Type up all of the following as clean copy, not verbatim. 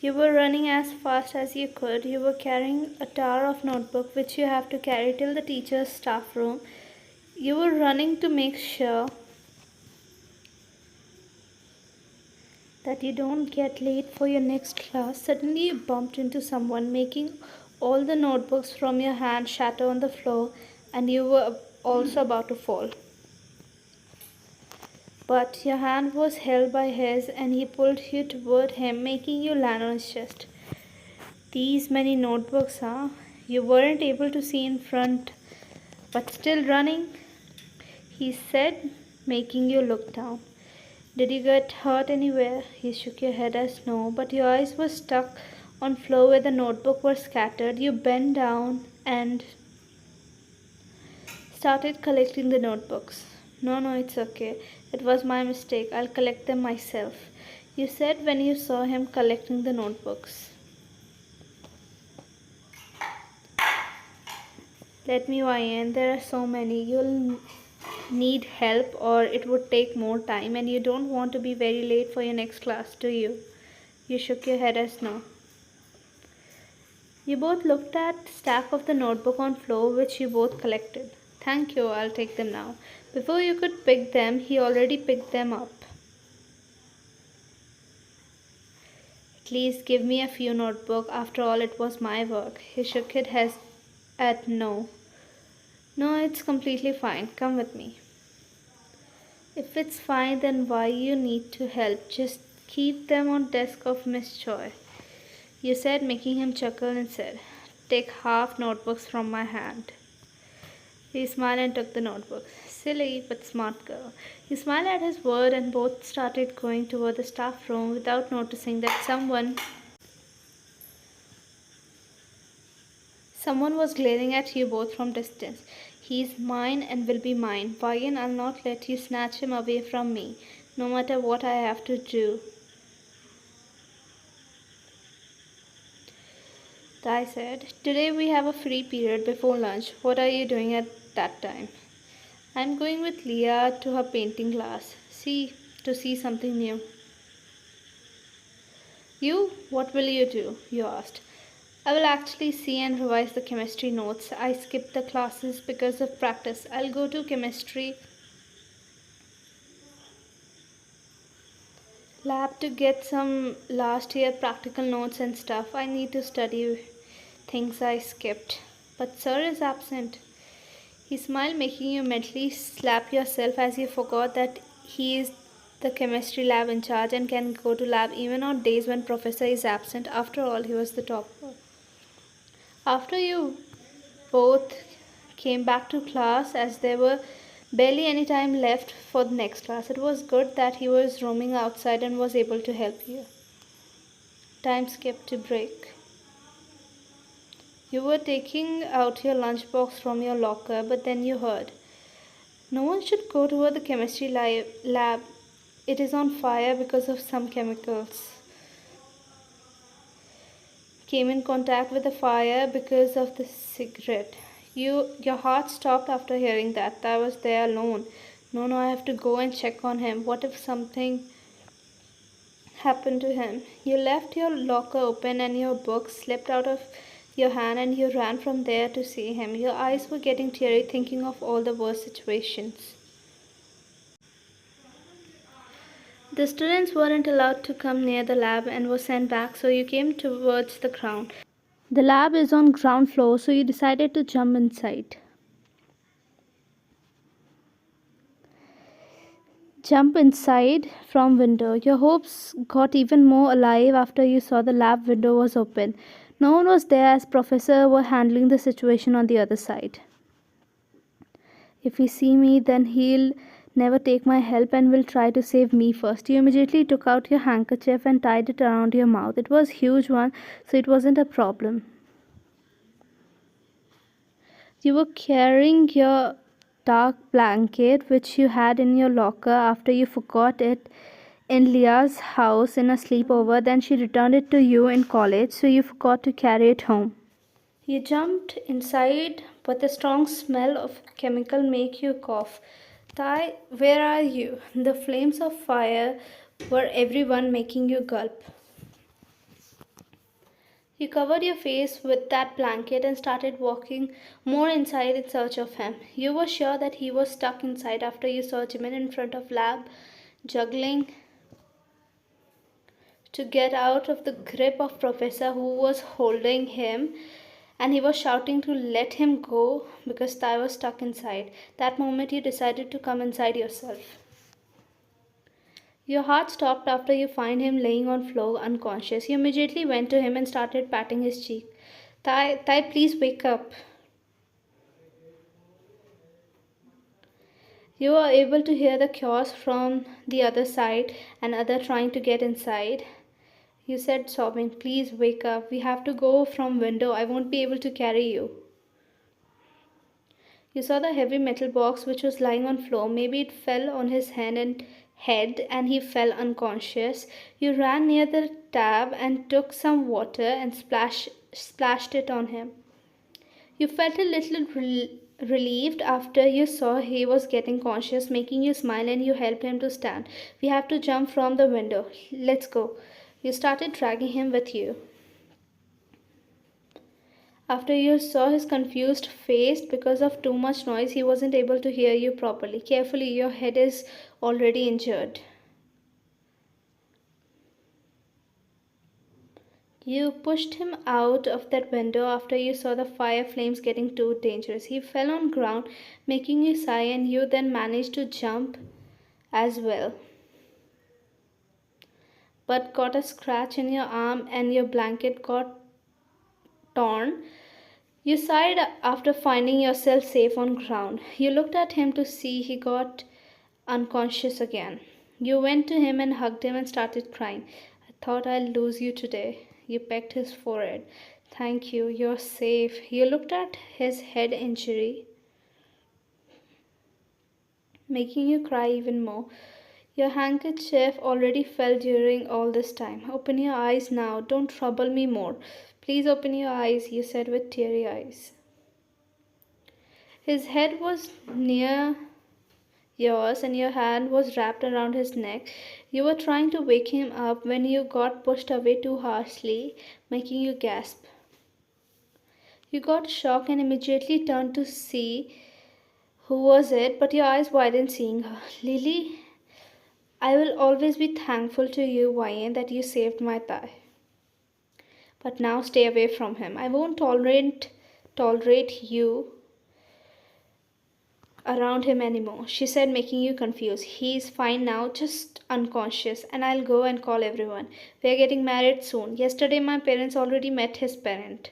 You were running as fast as you could. You were carrying a tower of notebook which you have to carry till the teacher's staff room. You were running to make sure that you don't get late for your next class. Suddenly you bumped into someone, making all the notebooks from your hand shatter on the floor, and you were also about to fall. But your hand was held by his, and he pulled you toward him, making you land on his chest. These many notebooks, huh? You weren't able to see in front, but still running, he said, making you look down. Did you get hurt anywhere? He shook your head as no, but your eyes were stuck on floor where the notebook were scattered. You bent down and started collecting the notebooks. No, it's okay. It was my mistake. I'll collect them myself, you said when you saw him collecting the notebooks. Let me weigh in. There are so many. You'll need help or it would take more time, and you don't want to be very late for your next class, do you? You shook your head as no. You both looked at stack of the notebook on floor which you both collected. Thank you, I'll take them now. Before you could pick them, he already picked them up. Please give me a few notebook. After all, it was my work. He shook his head at no. No, it's completely fine. Come with me. If it's fine, then why you need to help? Just keep them on desk of Miss Choi, you said, making him chuckle and said, take half notebooks from my hand. He smiled and took the notebook. Silly but smart girl. He smiled at his word and both started going toward the staff room without noticing that someone was glaring at you both from distance. He's mine and will be mine. Bargain, I'll not let you snatch him away from me, no matter what I have to do. Tai said, today we have a free period before lunch. What are you doing at that time? I'm going with Leah to her painting class. To see something new. You? What will you do? You asked. I will actually see and revise the chemistry notes. I skipped the classes because of practice. I'll go to chemistry lab to get some last year practical notes and stuff. I need to study things I skipped. But sir is absent. He smiled, making you mentally slap yourself as you forgot that he is the chemistry lab in charge and can go to lab even on days when professor is absent. After all, he was the topper. After you both came back to class, as there were barely any time left for the next class, it was good that he was roaming outside and was able to help you. Time skipped to break. You were taking out your lunchbox from your locker, but then you heard, no one should go toward the chemistry lab. It is on fire because of some chemicals. Came in contact with the fire because of the cigarette. Your heart stopped after hearing that. I was there alone. No, I have to go and check on him. What if something happened to him? You left your locker open and your book slipped out of your hand and you ran from there to see him. Your eyes were getting teary thinking of all the worst situations. The students weren't allowed to come near the lab and were sent back, so you came towards the ground. The lab is on ground floor, so you decided to jump inside. Jump inside from window. Your hopes got even more alive after you saw the lab window was open. No one was there as professor were handling the situation on the other side. If he see me, then he'll never take my help and will try to save me first. You immediately took out your handkerchief and tied it around your mouth. It was a huge one, so it wasn't a problem. You were carrying your dark blanket which you had in your locker after you forgot it in Leah's house in a sleepover. Then she returned it to you in college, so you forgot to carry it home. You jumped inside, but the strong smell of chemical made you cough. Tai, where are you? The flames of fire were everyone, making you gulp. You covered your face with that blanket and started walking more inside in search of him. You were sure that he was stuck inside after you saw Jimin in front of lab, juggling to get out of the grip of Professor who was holding him, and he was shouting to let him go because Tai was stuck inside. That moment you decided to come inside yourself. Your heart stopped after you find him laying on floor unconscious. You immediately went to him and started patting his cheek. Tai, please wake up. You were able to hear the chaos from the other side and other trying to get inside. You said sobbing, please wake up. We have to go from window. I won't be able to carry you. You saw the heavy metal box which was lying on floor. Maybe it fell on his head and he fell unconscious. You ran near the tap and took some water and splashed it on him. You felt a little relieved after you saw he was getting conscious, making you smile, and you helped him to stand. We have to jump from the window. Let's go. You started dragging him with you. After you saw his confused face because of too much noise, he wasn't able to hear you properly. Carefully, your head is already injured. You pushed him out of that window after you saw the fire flames getting too dangerous. He fell on ground, making you sigh, and you then managed to jump as well, but got a scratch in your arm and your blanket got torn. You sighed after finding yourself safe on ground. You looked at him to see he got unconscious again. You went to him and hugged him and started crying. I thought I'd lose you today. You pecked his forehead. Thank you, you're safe. You looked at his head injury, making you cry even more. Your handkerchief already fell during all this time. Open your eyes now. Don't trouble me more. Please open your eyes, you said with teary eyes. His head was near yours and your hand was wrapped around his neck. You were trying to wake him up when you got pushed away too harshly, making you gasp. You got shocked and immediately turned to see who was it, but your eyes widened seeing her. Lily, I will always be thankful to you, Wayne, that you saved my thigh. But now stay away from him. I won't tolerate you around him anymore, she said, making you confused. He's fine now, just unconscious, and I'll go and call everyone. We're getting married soon. Yesterday my parents already met his parent.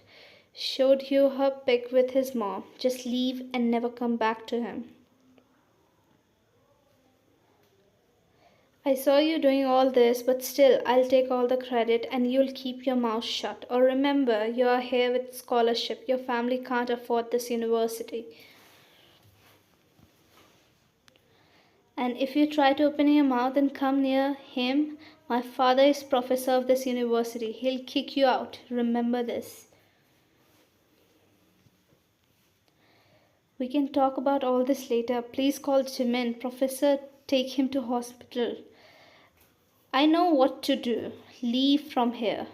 Showed you her pic with his mom. Just leave and never come back to him. I saw you doing all this, but still, I'll take all the credit and you'll keep your mouth shut. Or remember, you are here with scholarship. Your family can't afford this university. And if you try to open your mouth and come near him, my father is professor of this university. He'll kick you out. Remember this. We can talk about all this later. Please call Jimin. Professor, take him to hospital. I know what to do. Leave from here.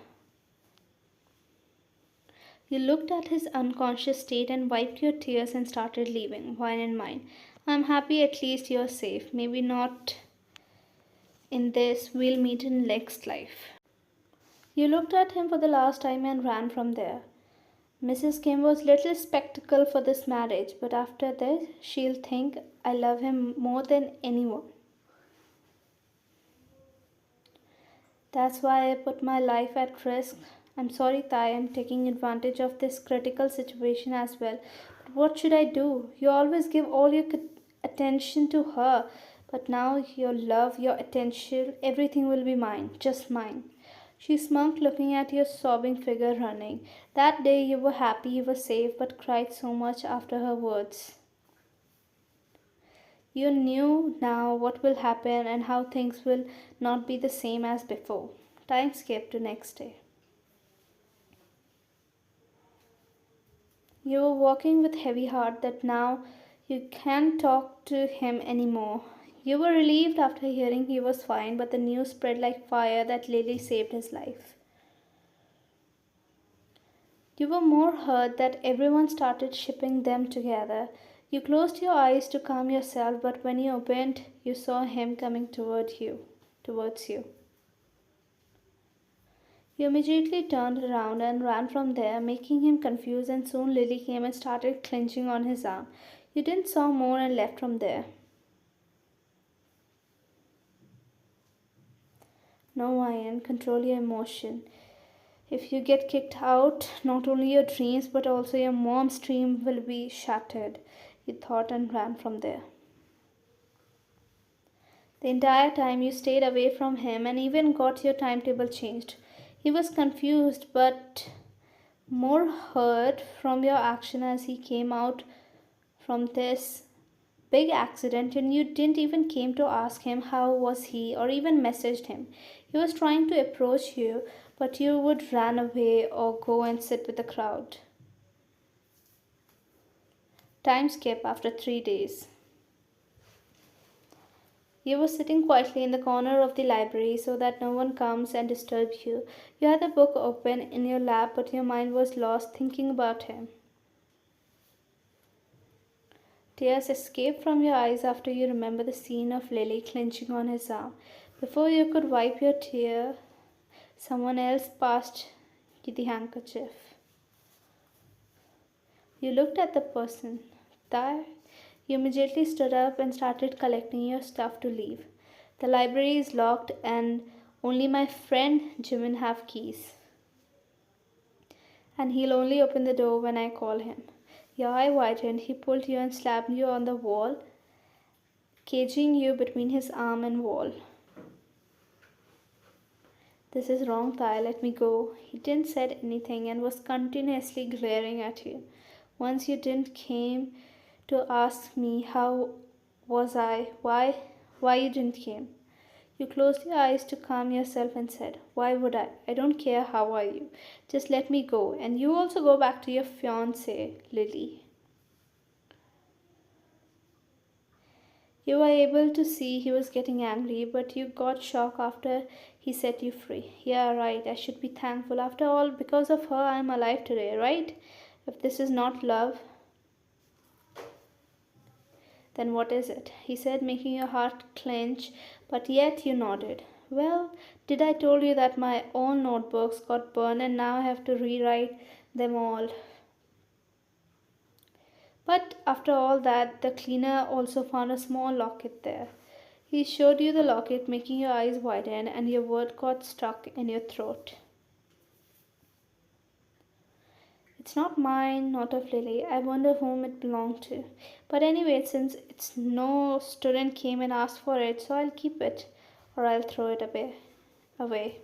You looked at his unconscious state and wiped your tears and started leaving, wine and mine. I'm happy at least you're safe. Maybe not in this. We'll meet in next life. You looked at him for the last time and ran from there. Mrs. Kim was little spectacle for this marriage, but after this, she'll think I love him more than anyone. That's why I put my life at risk. I'm sorry, Thai, I'm taking advantage of this critical situation as well. But what should I do? You always give all your attention to her. But now your love, your attention, everything will be mine, just mine. She smirked, looking at your sobbing figure running. That day you were happy you were safe, but cried so much after her words. You knew now what will happen and how things will not be the same as before. Time skipped to next day. You were walking with heavy heart that now you can't talk to him anymore. You were relieved after hearing he was fine, but the news spread like fire that Lily saved his life. You were more hurt that everyone started shipping them together. You closed your eyes to calm yourself, but when you opened, you saw him coming towards you. You immediately turned around and ran from there, making him confused, and soon Lily came and started clenching on his arm. You didn't saw more and left from there. No, Ian, control your emotion. If you get kicked out, not only your dreams but also your mom's dream will be shattered. You thought and ran from there. The entire time you stayed away from him and even got your timetable changed. He was confused but more hurt from your action as he came out from this big accident and you didn't even came to ask him how was he or even messaged him. He was trying to approach you but you would run away or go and sit with the crowd. Time skip after 3 days. You were sitting quietly in the corner of the library so that no one comes and disturbs you. You had the book open in your lap but your mind was lost thinking about him. Tears escaped from your eyes after you remember the scene of Lily clenching on his arm. Before you could wipe your tear, someone else passed you the handkerchief. You looked at the person. There. You immediately stood up and started collecting your stuff to leave. The library is locked and only my friend Jimin have keys. And he'll only open the door when I call him. Your eye widened. He pulled you and slapped you on the wall, caging you between his arm and wall. This is wrong, Thai. Let me go. He didn't say anything and was continuously glaring at you. Once you didn't came to ask me how was I, why you didn't came. You closed your eyes to calm yourself and said, why would I? I don't care how are you. Just let me go. And you also go back to your fiancée, Lily. You were able to see he was getting angry, but you got shocked after he set you free. Yeah, right. I should be thankful. After all, because of her, I'm alive today, right? If this is not love, then what is it? He said, making your heart clench, but yet you nodded. Well, did I told you that my own notebooks got burned and now I have to rewrite them all? But after all that, the cleaner also found a small locket there. He showed you the locket, making your eyes widen, and your word got stuck in your throat. It's not mine, not of Lily. I wonder whom it belonged to. But anyway, since it's no student came and asked for it, so I'll keep it, or I'll throw it away.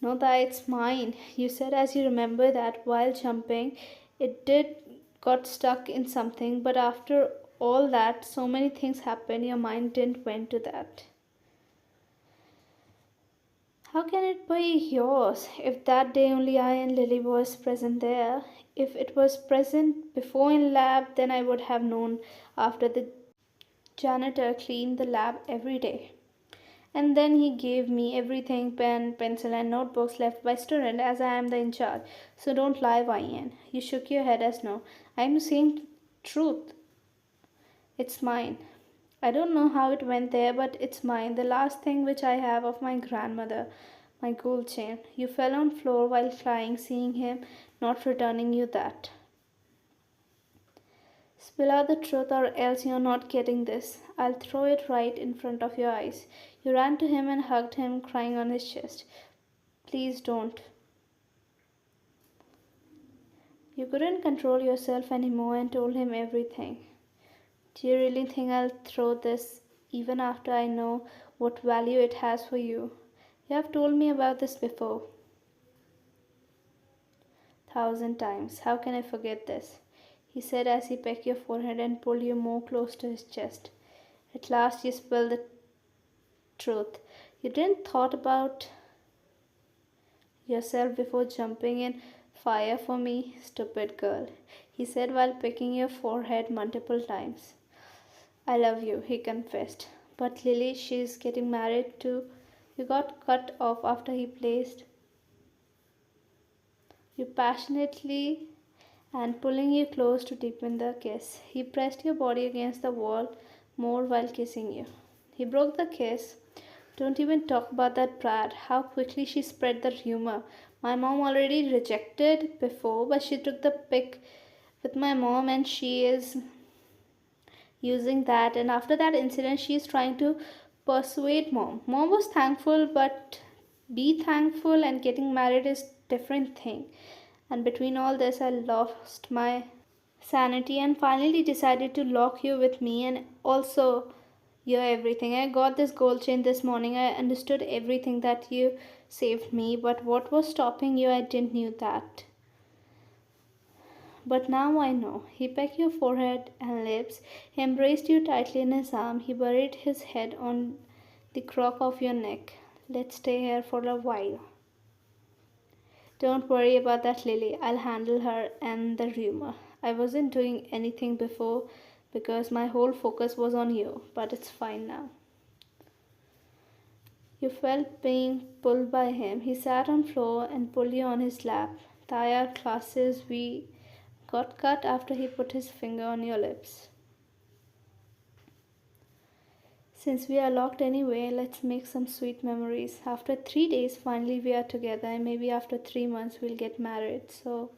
No, that it's mine. You said as you remember that while jumping, it did got stuck in something, but after all that, so many things happened, your mind didn't went to that. How can it be yours if that day only I and Lily was present there? If it was present before in lab, then I would have known after the janitor cleaned the lab every day. And then he gave me everything pen, pencil, and notebooks left by student as I am the in charge. So don't lie, Ian. You shook your head as no. I am saying truth. It's mine. I don't know how it went there, but it's mine. The last thing which I have of my grandmother, my gold chain. You fell on floor while crying, seeing him not returning you that. Spill out the truth or else you're not getting this. I'll throw it right in front of your eyes. You ran to him and hugged him, crying on his chest. Please don't. You couldn't control yourself anymore and told him everything. Do you really think I'll throw this even after I know what value it has for you? You have told me about this before. 1,000 times. How can I forget this? He said as he pecked your forehead and pulled you more close to his chest. At last you spilled the truth. You didn't thought about yourself before jumping in fire for me, stupid girl, he said while pecking your forehead multiple times. I love you, he confessed. But Lily, she's getting married too. You got cut off after he placed. you passionately and pulling you close to deepen the kiss. He pressed your body against the wall more while kissing you. He broke the kiss. Don't even talk about that brat. How quickly she spread the rumor. My mom already rejected before, but she took the pic with my mom and she is using that. And after that incident, she is trying to persuade mom. Mom was thankful, but be thankful and getting married is different thing. And between all this, I lost my sanity and finally decided to lock you with me and also your everything. I got this gold chain this morning. I understood everything that you saved me, but what was stopping you? I didn't knew that. But now I know. He pecked your forehead and lips. He embraced you tightly in his arm. He buried his head on the crook of your neck. Let's stay here for a while. Don't worry about that Lily. I'll handle her and the rumor. I wasn't doing anything before because my whole focus was on you, but it's fine now. You felt being pulled by him. He sat on floor and pulled you on his lap. Tired classes we got cut after he put his finger on your lips. Since we are locked anyway, let's make some sweet memories. After 3 days, finally we are together, and maybe after 3 months we'll get married. So